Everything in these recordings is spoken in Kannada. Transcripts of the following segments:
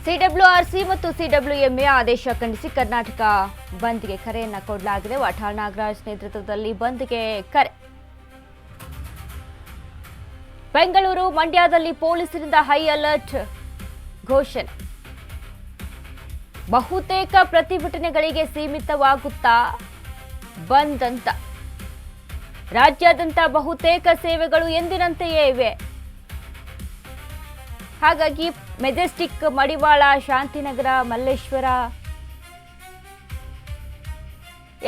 ಸಿಡಬ್ಲ್ಯೂಆರ್ಸಿ ಮತ್ತು ಸಿಡಬ್ಲ್ಯೂಎಂಎ ಆದೇಶ ಖಂಡಿಸಿ ಕರ್ನಾಟಕ ಬಂದ್ಗೆ ಕರೆಯನ್ನ ಕೊಡಲಾಗಿದೆ. ವಾಟಾಳ್ ನಾಗರಾಜ್ ನೇತೃತ್ವದಲ್ಲಿ ಬಂದ್ಗೆ ಕರೆ. ಬೆಂಗಳೂರು, ಮಂಡ್ಯದಲ್ಲಿ ಪೊಲೀಸರಿಂದ ಹೈ ಅಲರ್ಟ್ ಘೋಷಣೆ. ಬಹುತೇಕ ಪ್ರತಿಭಟನೆಗಳಿಗೆ ಸೀಮಿತವಾಗುತ್ತಾ ಬಂದ್ ಅಂತ. ರಾಜ್ಯಾದ್ಯಂತ ಬಹುತೇಕ ಸೇವೆಗಳು ಎಂದಿನಂತೆಯೇ ಇವೆ. ಹಾಗಾಗಿ ಮೆಜೆಸ್ಟಿಕ್, ಮಡಿವಾಳ, ಶಾಂತಿನಗರ, ಮಲ್ಲೇಶ್ವರ,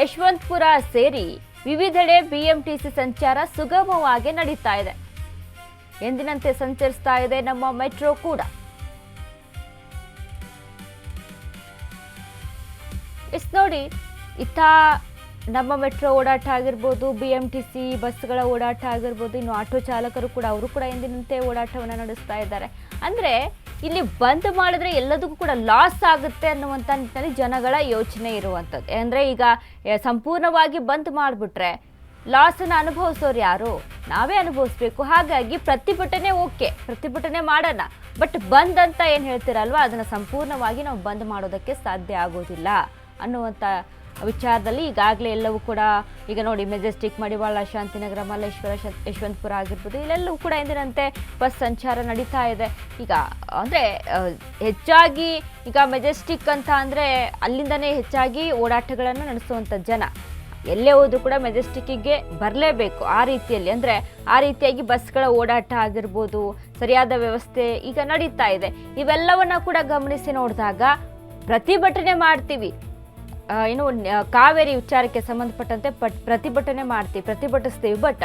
ಯಶವಂತಪುರ ಸೇರಿ ವಿವಿಧೆಡೆ ಬಿಎಂಟಿಸಿ ಸಂಚಾರ ಸುಗಮವಾಗಿ ನಡೀತಾ ಇದೆ. ಎಂದಿನಂತೆ ಸಂಚರಿಸ್ತಾ ಇದೆ ನಮ್ಮ ಮೆಟ್ರೋ ಕೂಡ. ನೋಡಿ, ಇತ್ತ ನಮ್ಮ ಮೆಟ್ರೋ ಓಡಾಟ ಆಗಿರ್ಬೋದು, ಬಿಎಂಟಿಸಿ ಬಸ್ಗಳ ಓಡಾಟ ಆಗಿರ್ಬೋದು, ಇನ್ನು ಆಟೋ ಚಾಲಕರು ಕೂಡ ಅವರು ಕೂಡ ಎಂದಿನಂತೆ ಓಡಾಟವನ್ನು ನಡೆಸ್ತಾ ಇದ್ದಾರೆ. ಅಂದರೆ ಇಲ್ಲಿ ಬಂದ್ ಮಾಡಿದ್ರೆ ಎಲ್ಲದಕ್ಕೂ ಕೂಡ ಲಾಸ್ ಆಗುತ್ತೆ ಅನ್ನುವಂಥ ನಿಟ್ಟಿನಲ್ಲಿ ಜನಗಳ ಯೋಚನೆ ಇರುವಂಥದ್ದು. ಅಂದರೆ ಈಗ ಸಂಪೂರ್ಣವಾಗಿ ಬಂದ್ ಮಾಡಿಬಿಟ್ರೆ ಲಾಸನ್ನು ಅನುಭವಿಸೋರು ಯಾರು? ನಾವೇ ಅನುಭವಿಸ್ಬೇಕು. ಹಾಗಾಗಿ ಪ್ರತಿಭಟನೆ ಓಕೆ, ಪ್ರತಿಭಟನೆ ಮಾಡೋಣ, ಬಟ್ ಬಂದ್ ಅಂತ ಏನು ಹೇಳ್ತೀರಲ್ವ, ಅದನ್ನು ಸಂಪೂರ್ಣವಾಗಿ ನಾವು ಬಂದ್ ಮಾಡೋದಕ್ಕೆ ಸಾಧ್ಯ ಆಗೋದಿಲ್ಲ ಅನ್ನುವಂಥ ವಿಚಾರದಲ್ಲಿ ಈಗಾಗಲೇ ಎಲ್ಲವೂ ಕೂಡ ಈಗ ನೋಡಿ, ಮೆಜೆಸ್ಟಿಕ್, ಮಡಿವಾಳ, ಶಾಂತಿನಗರ, ಮಲ್ಲೇಶ್ವರ, ಯಶವಂತಪುರ ಆಗಿರ್ಬೋದು, ಇಲ್ಲೆಲ್ಲವೂ ಕೂಡ ಎಂದಿನಂತೆ ಬಸ್ ಸಂಚಾರ ನಡೀತಾ ಇದೆ. ಈಗ ಅಂದರೆ ಹೆಚ್ಚಾಗಿ ಈಗ ಮೆಜೆಸ್ಟಿಕ್ ಅಂತ ಅಂದರೆ ಅಲ್ಲಿಂದನೇ ಹೆಚ್ಚಾಗಿ ಓಡಾಟಗಳನ್ನು ನಡೆಸುವಂಥ ಜನ ಎಲ್ಲೇ ಹೋದ್ರೂ ಕೂಡ ಮೆಜೆಸ್ಟಿಕ್ಕಿಗೆ ಬರಲೇಬೇಕು. ಆ ರೀತಿಯಲ್ಲಿ ಅಂದರೆ ಆ ರೀತಿಯಾಗಿ ಬಸ್ಗಳ ಓಡಾಟ ಆಗಿರ್ಬೋದು, ಸರಿಯಾದ ವ್ಯವಸ್ಥೆ ಈಗ ನಡೀತಾ ಇದೆ. ಇವೆಲ್ಲವನ್ನ ಕೂಡ ಗಮನಿಸಿ ನೋಡಿದಾಗ ಪ್ರತಿಭಟನೆ ಮಾಡ್ತೀವಿ, ಏನು ಕಾವೇರಿ ವಿಚಾರಕ್ಕೆ ಸಂಬಂಧಪಟ್ಟಂತೆ ಪ್ರತಿಭಟನೆ ಮಾಡ್ತೀವಿ, ಪ್ರತಿಭಟಿಸ್ತೀವಿ. ಬಟ್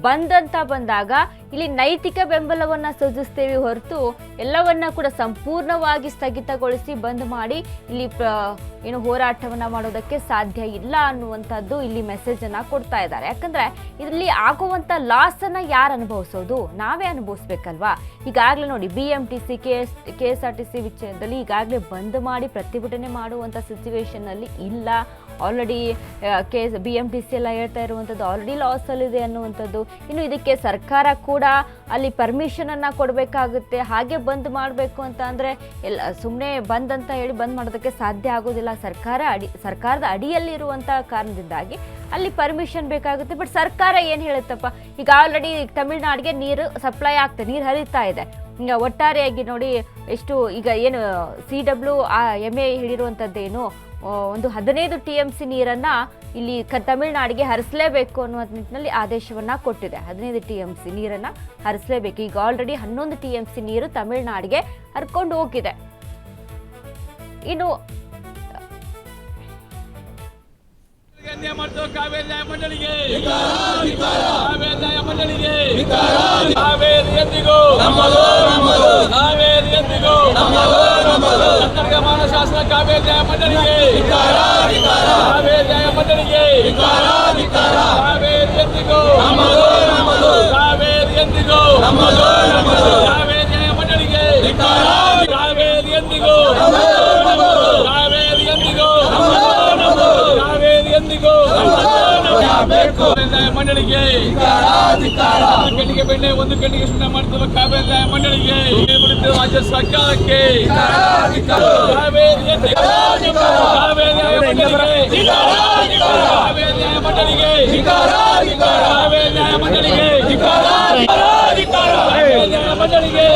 ಬಂದ್ ಅಂತ ಬಂದಾಗ ಇಲ್ಲಿ ನೈತಿಕ ಬೆಂಬಲವನ್ನು ಸೂಚಿಸ್ತೇವೆ ಹೊರತು ಎಲ್ಲವನ್ನ ಕೂಡ ಸಂಪೂರ್ಣವಾಗಿ ಸ್ಥಗಿತಗೊಳಿಸಿ ಬಂದ್ ಮಾಡಿ ಇಲ್ಲಿ ಏನು ಹೋರಾಟವನ್ನು ಮಾಡೋದಕ್ಕೆ ಸಾಧ್ಯ ಇಲ್ಲ ಅನ್ನುವಂಥದ್ದು ಇಲ್ಲಿ ಮೆಸೇಜನ್ನು ಕೊಡ್ತಾ ಇದ್ದಾರೆ. ಯಾಕಂದರೆ ಇದರಲ್ಲಿ ಆಗುವಂಥ ಲಾಸನ್ನು ಯಾರು ಅನುಭವಿಸೋದು? ನಾವೇ ಅನುಭವಿಸ್ಬೇಕಲ್ವಾ? ಈಗಾಗಲೇ ನೋಡಿ, BMTC, KSRTC ವಿಷಯದಲ್ಲಿ ಈಗಾಗಲೇ ಬಂದ್ ಮಾಡಿ ಪ್ರತಿಭಟನೆ ಮಾಡುವಂಥ ಸಿಚುವೇಶನ್ನಲ್ಲಿ ಇಲ್ಲ. ಆಲ್ರೆಡಿ BMTC ಎಲ್ಲ ಹೇಳ್ತಾ ಇರುವಂಥದ್ದು ಆಲ್ರೆಡಿ ಲಾಸಲ್ಲಿದೆ ಅನ್ನುವಂಥದ್ದು. ಇನ್ನು ಇದಕ್ಕೆ ಸರ್ಕಾರ ಕೂಡ ಅಲ್ಲಿ ಪರ್ಮಿಷನನ್ನು ಕೊಡಬೇಕಾಗುತ್ತೆ. ಹಾಗೆ ಬಂದ್ ಮಾಡಬೇಕು ಅಂತ ಅಂದರೆ ಎಲ್ಲ ಸುಮ್ಮನೆ ಬಂದ್ ಅಂತ ಹೇಳಿ ಬಂದ್ ಮಾಡೋದಕ್ಕೆ ಸಾಧ್ಯ ಆಗೋದಿಲ್ಲ. ಸರ್ಕಾರದ ಅಡಿಯಲ್ಲಿರುವಂಥ ಕಾರಣದಿಂದಾಗಿ ಅಲ್ಲಿ ಪರ್ಮಿಷನ್ ಬೇಕಾಗುತ್ತೆ. ಬಟ್ ಸರ್ಕಾರ ಏನು ಹೇಳುತ್ತಪ್ಪ, ಈಗ ಆಲ್ರೆಡಿ ತಮಿಳ್ನಾಡಿಗೆ ನೀರು ಸಪ್ಲೈ ಆಗ್ತದೆ, ನೀರು ಹರಿತಾ ಇದೆ. ಈಗ ಒಟ್ಟಾರೆಯಾಗಿ ನೋಡಿ ಎಷ್ಟು ಈಗ ಏನು CWMA ಹೇಳಿರುವಂಥದ್ದೇನು, ಒಂದು 15 TMC ನೀರನ್ನು ಇಲ್ಲಿ ತಮಿಳ್ನಾಡಿಗೆ ಹರಿಸಲೇಬೇಕು ಅನ್ನುವ ನಿಟ್ಟಿನಲ್ಲಿ ಆದೇಶವನ್ನು ಕೊಟ್ಟಿದೆ. 15 TMC ನೀರನ್ನು ಹರಿಸಲೇಬೇಕು. ಈಗ ಆಲ್ರೆಡಿ 11 TMC ನೀರು ತಮಿಳ್ನಾಡಿಗೆ ಹರ್ಕೊಂಡು ಹೋಗಿದೆ. ಇನ್ನು ಕಾವೇರಿ ನ್ಯಾಯ ಮಂಡಳಿಗೆ ಕರ್ನಾಟಕ ಮಾನವ ಶಾಸನ ಕಾವೇರಿ ನ್ಯಾಯ ಮಂಡಳಿಗೆ ಕಾವೇರಿ ನ್ಯಾಯ ಮಂಡಳಿಗೆ ಕಾವೇರಿ ಎಂದಿಗೂ ಕಾವೇರಿ ಎಂದಿಗೂ ಕಾವೇರಿ ನ್ಯಾಯ ಮಂಡಳಿಗೆ ಕಾವೇರಿ ಎಂದಿಗೂ ಕಾವೇರಿ ಎಂದಿಗೂ ಕಾವೇರಿ ಎಂದಿಗೂ ನ್ಯಾಯ ಮಂಡಳಿಗೆ ಗಂಟೆಗೆ ಬೆಣ್ಣೆ 1 ಗಂಟೆಗೆ ಸುಣ್ಣ ಮಾಡ್ತಿರುವ ಕಾವೇರಿ ನ್ಯಾಯ ಮಂಡಳಿಗೆ ರಾಜ್ಯ ಸರ್ಕಾರಕ್ಕೆ ಕಾವೇರಿ ನ್ಯಾಯ ಮಂಡಳಿಗೆ ಕಾವೇರಿ ನ್ಯಾಯ ಮಂಡಳಿಗೆ ಕಾವೇರಿ ನ್ಯಾಯ ಮಂಡಳಿಗೆ ನ್ಯಾಯ ಮಂಡಳಿಗೆ ನ್ಯಾಯ ಮಂಡಳಿಗೆ ಕಾವೇರಿ ನ್ಯಾಯ ಮಂಡಳಿಗೆ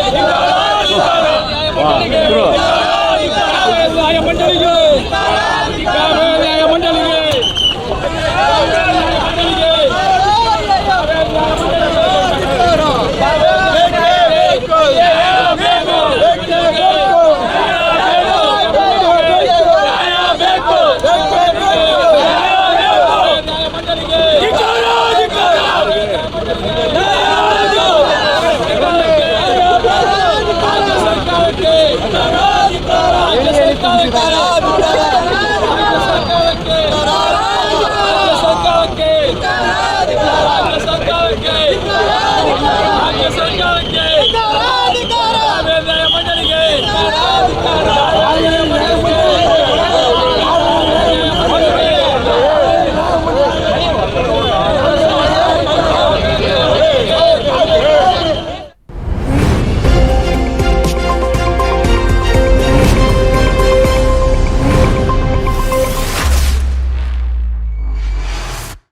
ಸರ್ಕಾರಕ್ಕೆ